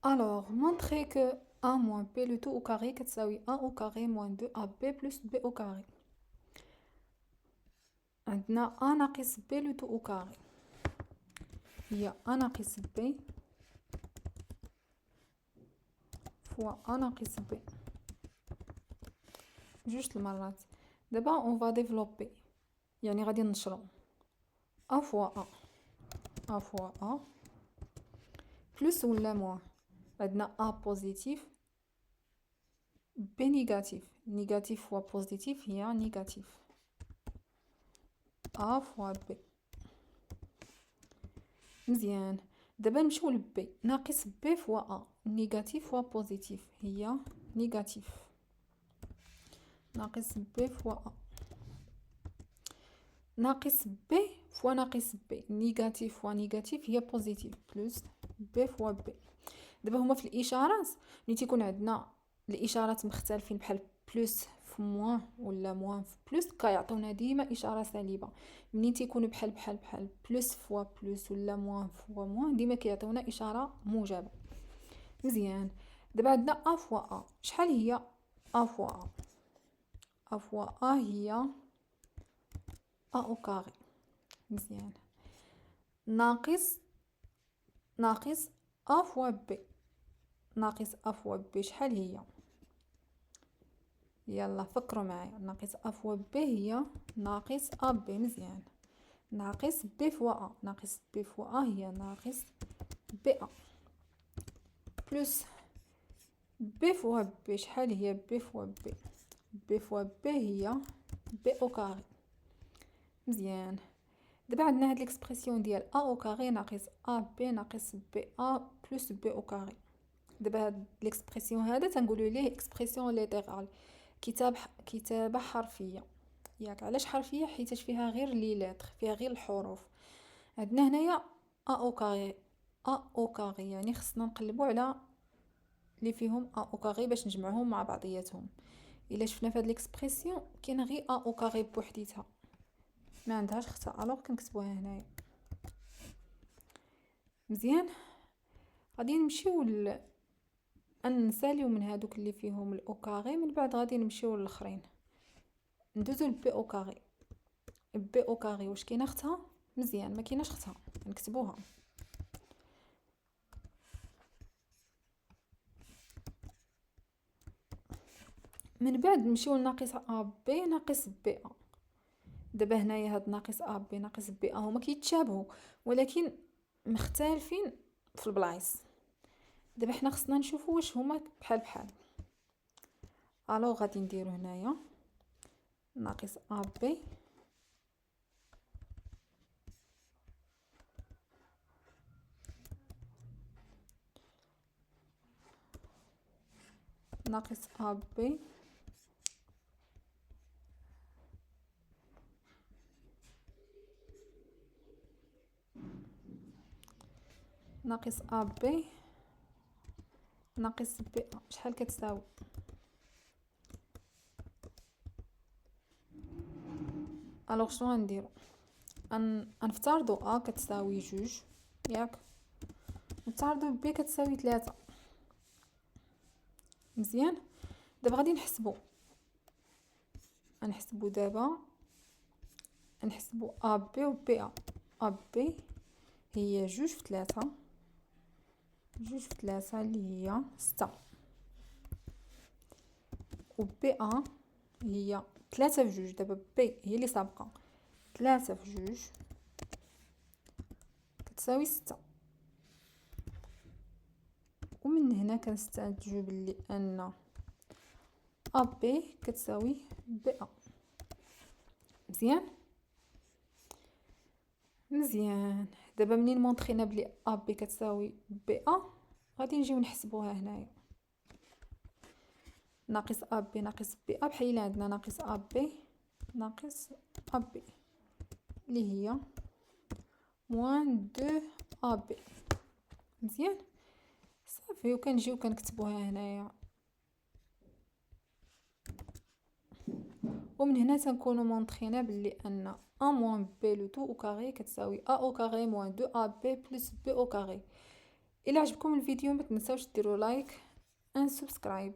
Alors, montrer que a moins b le tout au carré كتساوي a au carré moins 2ab plus b au carré. عندنا a ناقص b le tout au carré هي a ناقص b fois a ناقص b جوج المرات. دابا on va développer يعني غادي نشرو a fois a fois a plus ولا moins. عندنا a بوزيتيف b négatif. négatif fois positif هي négatif. a fois b مزيان. دابا نمشيو ل b ناقص b فوا a نيجاتيف فوا بوزيتيف هي نيجاتيف ناقص b فوا a ناقص b فوا ناقص b نيجاتيف فوا نيجاتيف هي بوزيتيف بلس b فوا b. دابا هما في الاشارات ملي تيكون عندنا الاشارات مختلفين بحال بلس في موان ولا موان في بلس كيعطيونا ديما اشاره سالبه. ملي تيكونوا بحال بلس فوا بلس ولا موان فوا موان ديما كيعطيونا اشاره موجبه. مزيان. دابا عندنا ا فوا ا شحال هي ا فوا ا ا فوا ا هي ا او كاري. مزيان. ناقص ا فوا بي ناقص ا فوا بي شحال هي؟ يلا فكروا معايا. ناقص ا فوا بي هي ناقص ا بي. مزيان. ناقص بي فوا ا ناقص بي فوا ا هي ناقص بي ا بلس بي فوا بي شحال هي بي فوا بي؟ بي فوا بي هي بي او كاري. مزيان. دابا عندنا هاد ليكسبرسيون ديال ا او كاري ناقص ا بي ناقص بي ا بلس بي او كاري. دابا هاد ليكسبرسيون هذا تنقولوا ليه اكسبرسيون ليترال كتابه حرفيه. ياك علاش حرفيه؟ حيت فيها غير لي لتر فيها غير الحروف. عندنا هنايا ا او كاري ا او كاري يعني خصنا نقلبوا على اللي فيهم ا او كاري باش نجمعوهم مع بعضياتهم. الا شفنا في هاد ليكسبرسيون كاين غير ا او كاري بوحديتها ما عندهاش اختها الوغ كنكتبوها هنايا. مزيان. غادي نمشيو نساليو من هادوك اللي فيهم الاو كاري من بعد غادي نمشيو للاخرين. ندوزو لبي او كاري. بي او كاري واش كاينه اختها؟ مزيان ما كايناش اختها نكتبوها. من بعد نمشيو لناقص ا بي ناقص بي ا. دابا هنايا هاد ناقص ا بي ناقص بي ا هما كيتشابهوا ولكن مختلفين في البلايص. دابا حنا خصنا نشوفوا واش هما بحال. الو غادي نديرو هنايا ناقص ا بي ناقص ا بي ناقص ا بي ناقص بي ا شحال كتساوي؟ الوغ شنو غنديرو؟ نفترضوا ا كتساوي جوج ياك نفترضوا بي كتساوي 3. مزيان. دابا غادي نحسبوا دابا نحسبوا ا بي و بي ا. ا بي هي جوج في 3 اللي هي 6 و بي ا هي 3 في جوج. دابا بي هي اللي سابقه 3 في جوج كتساوي 6. ومن هنا كنستنتجوا بلي ان ا بي كتساوي بي ا. مزيان. دابا منين مونطرينا بلي ا بي كتساوي بي ا غادي نجيو نحسبوها هنايا. ناقص ا بي ناقص بي ا بحال عندنا ناقص ا بي ناقص ا بي اللي هي موان 2 ا بي. مزيان صافي. وكنجيو كنكتبوها هنايا ومن هنا تنكونوا مونطرينا بلي ان ا موان بي لو تو او كاري كتساوي ا او كاري موان 2 ا بي بلس بي او كاري. الى عجبكم الفيديو ما تنساوش ديروا لايك ان سبسكرايب.